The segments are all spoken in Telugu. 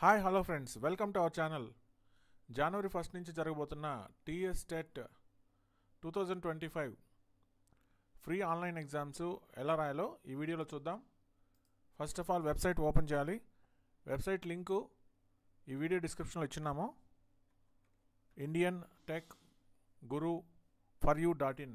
Hi hello friends, welcome to our channel. జనవరి 1 నుంచి జరగబోతున్న TS TET 2025 free online exams ఎలా రాయాలో ఈ వీడియోలో చూద్దాం. First of all website open చేయాలి. వెబ్సైట్ లింకు ఈ వీడియో డిస్క్రిప్షన్లో ఇచ్చినాము. indiantechguruforyou.in.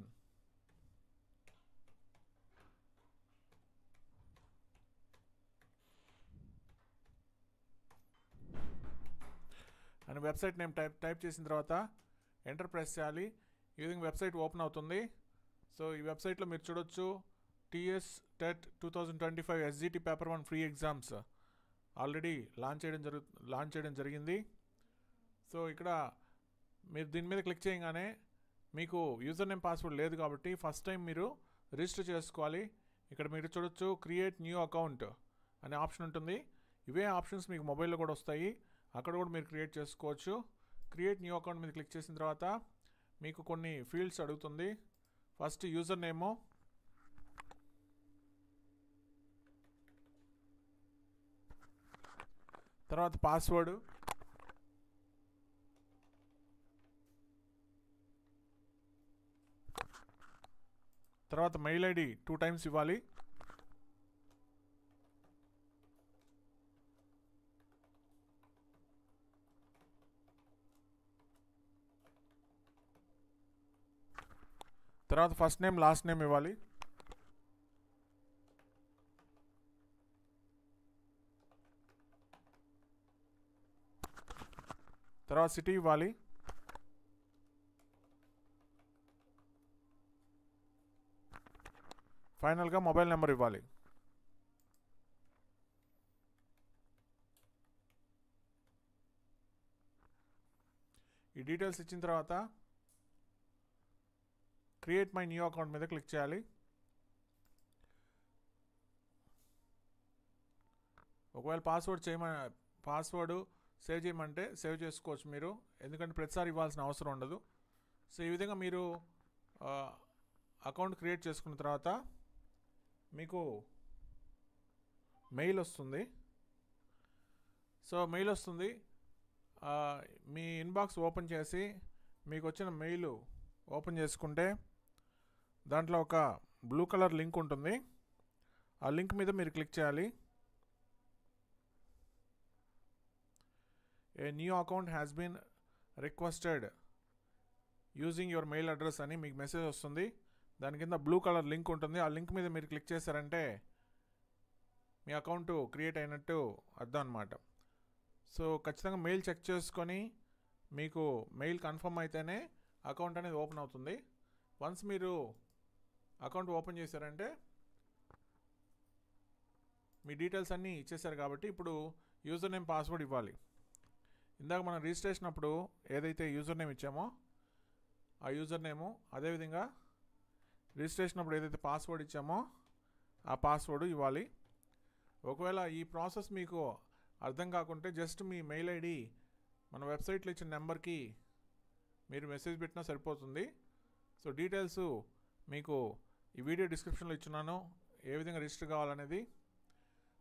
And website name type చేసిన తర్వాత ఎంటర్ ప్రెస్ చేయాలి. ఈ విధంగా వెబ్సైట్ ఓపెన్ అవుతుంది. సో ఈ వెబ్సైట్లో మీరు చూడొచ్చు TS TET 2025 SGT paper 1 free exams already launch చేయడం జరిగింది. సో ఇక్కడ మీరు దీని మీద క్లిక్ చేయగానే మీకు యూజర్ నేమ్ పాస్వర్డ్ లేదు కాబట్టి ఫస్ట్ టైం మీరు రిజిస్టర్ చేసుకోవాలి. ఇక్కడ మీరు చూడొచ్చు క్రియేట్ న్యూ అకౌంట్ అనే ఆప్షన్ ఉంటుంది. ఇవే ఆప్షన్స్ మీకు మొబైల్లో కూడా వస్తాయి, అక్కడ కూడా మీరు క్రియేట్ చేసుకోవచ్చు. క్రియేట్ న్యూ అకౌంట్ మీద క్లిక్ చేసిన తర్వాత మీకు కొన్ని ఫీల్డ్స్ అడుగుతుంది. ఫస్ట్ యూజర్ నేము, తర్వాత పాస్వర్డ్, తర్వాత మెయిల్ ఐడి 2 టైమ్స్ ఇవ్వాలి. తర్వాత ఫస్ట్ నేమ్ లాస్ట్ నేమ్ ఇవ్వాలి. తర్వాత సిటీ ఇవ్వాలి. ఫైనల్గా మొబైల్ నెంబర్ ఇవ్వాలి. ఈ డీటెయిల్స్ ఇచ్చిన తర్వాత క్రియేట్ మై న్యూ అకౌంట్ మీద క్లిక్ చేయాలి. ఒకవేళ పాస్వర్డ్ సేవ్ చేయమంటే సేవ్ చేసుకోవచ్చు మీరు, ఎందుకంటే ప్రతిసారి ఇవ్వాల్సిన అవసరం ఉండదు. సో ఈ విధంగా మీరు అకౌంట్ క్రియేట్ చేసుకున్న తర్వాత మీకు మెయిల్ వస్తుంది. సో మెయిల్ వస్తుంది, మీ ఇన్బాక్స్ ఓపెన్ చేసి మీకు వచ్చిన మెయిల్ ఓపెన్ చేసుకుంటే దాంట్లో ఒక బ్లూ కలర్ లింక్ ఉంటుంది. ఆ లింక్ మీద మీరు క్లిక్ చేయాలి. A new account has been requested using your mail address అని మీకు మెసేజ్ వస్తుంది. దాని కింద బ్లూ కలర్ లింక్ ఉంటుంది. ఆ లింక్ మీద మీరు క్లిక్ చేశారంటే మీ అకౌంట్ క్రియేట్ అయినట్టు అర్థం అన్నమాట. సో ఖచ్చితంగా మెయిల్ చెక్ చేసుకొని మీకు మెయిల్ కన్ఫర్మ్ అయితేనే అకౌంట్ అనేది ఓపెన్ అవుతుంది. వన్స్ మీరు అకౌంట్ ఓపెన్ చేశారంటే మీ డీటెయిల్స్ అన్నీ ఇచ్చేసారు కాబట్టి ఇప్పుడు యూజర్ నేమ్ పాస్వర్డ్ ఇవ్వాలి. ఇందాక మనం రిజిస్ట్రేషన్ అప్పుడు ఏదైతే యూజర్ నేమ్ ఇచ్చామో ఆ యూజర్ నేము, అదేవిధంగా రిజిస్ట్రేషన్ అప్పుడు ఏదైతే పాస్వర్డ్ ఇచ్చామో ఆ పాస్వర్డ్ ఇవ్వాలి. ఒకవేళ ఈ ప్రాసెస్ మీకు అర్థం కాకుంటే జస్ట్ మీ మెయిల్ ఐడి మన వెబ్సైట్లో ఇచ్చిన నెంబర్కి మీరు మెసేజ్ పెట్టినా సరిపోతుంది. సో డీటెయిల్స్ మీకు ఈ వీడియో డిస్క్రిప్షన్లో ఇచ్చున్నాను, ఏ విధంగా రిజిస్టర్ కావాలనేది.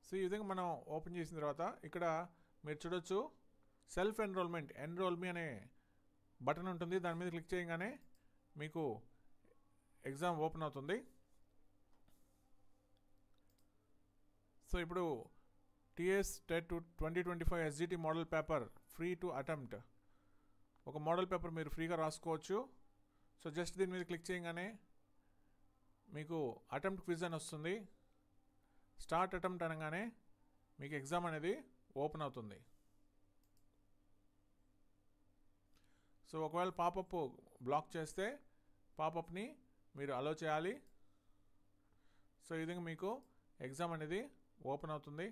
సో ఈ విధంగా మనం ఓపెన్ చేసిన తర్వాత ఇక్కడ మీరు చూడొచ్చు సెల్ఫ్ ఎన్రోల్ మీ అనే బటన్ ఉంటుంది. దాని మీద క్లిక్ చేయగానే మీకు ఎగ్జామ్ ఓపెన్ అవుతుంది. సో ఇప్పుడు TS TET 2025 SGT model paper free to attempt ఒక మోడల్ పేపర్ మీరు ఫ్రీగా రాసుకోవచ్చు. సో జస్ట్ దీని మీద క్లిక్ చేయగానే మీకు అటెంప్ట్ క్విజ్ అని వస్తుంది. స్టార్ట్ అటెంప్ట్ అనగానే మీకు ఎగ్జామ్ అనేది ఓపెన్ అవుతుంది. సో ఒకవేళ పాపప్ బ్లాక్ చేస్తే పాపప్ని మీరు అలో చేయాలి. సో ఈ విధంగా మీకు ఎగ్జామ్ అనేది ఓపెన్ అవుతుంది.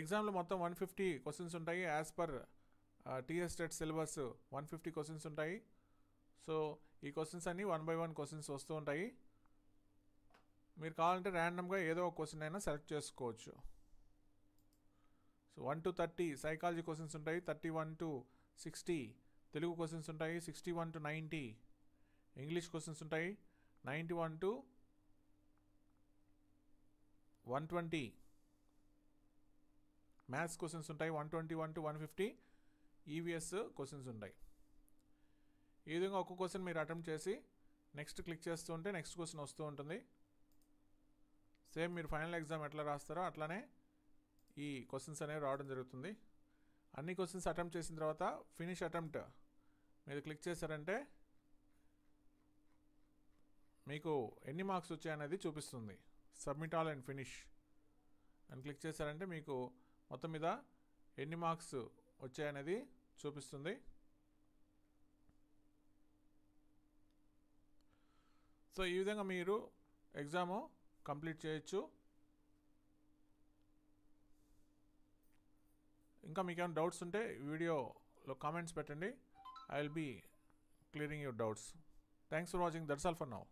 ఎగ్జామ్లో మొత్తం 150 క్వశ్చన్స్ ఉంటాయి. As per TS TET syllabus 150 questions ఉంటాయి. సో ఈ క్వశ్చన్స్ అన్నీ 1 by 1 క్వశ్చన్స్ వస్తూ ఉంటాయి. మీరు కావాలంటే ర్యాండమ్గా ఏదో ఒక క్వశ్చన్ అయినా సెలెక్ట్ చేసుకోవచ్చు. సో 1 to 30 సైకాలజీ క్వశ్చన్స్ ఉంటాయి, 31 to 60 తెలుగు క్వశ్చన్స్ ఉంటాయి, 61 to 90 ఇంగ్లీష్ క్వశ్చన్స్ ఉంటాయి, 91 to 120 మ్యాథ్స్ క్వశ్చన్స్ ఉంటాయి, 121 to 150 ఈవీఎస్ క్వశ్చన్స్ ఉంటాయి. ఈ విధంగా ఒక్క క్వశ్చన్ మీరు అటెంప్ట్ చేసి నెక్స్ట్ క్లిక్ చేస్తూ ఉంటే నెక్స్ట్ క్వశ్చన్ వస్తూ ఉంటుంది. సేమ్ మీరు ఫైనల్ ఎగ్జామ్ ఎట్లా రాస్తారో అట్లానే ఈ క్వశ్చన్స్ అనేవి రావడం జరుగుతుంది. అన్ని క్వశ్చన్స్ అటెంప్ట్ చేసిన తర్వాత ఫినిష్ అటెంప్ట్ మీరు క్లిక్ చేశారంటే మీకు ఎన్ని మార్క్స్ వచ్చాయనేది చూపిస్తుంది. సబ్మిట్ ఆల్ అండ్ ఫినిష్ అని క్లిక్ చేశారంటే మీకు మొత్తం మీద ఎన్ని మార్క్స్ వచ్చాయనేది చూపిస్తుంది. సో ఈ విధంగా మీరు ఎగ్జాము కంప్లీట్ చేయొచ్చు. ఇంకా మీకు ఏమైనా డౌట్స్ ఉంటే వీడియోలో కామెంట్స్ పెట్టండి. I will be clearing your doubts. Thanks for watching. That's all for now.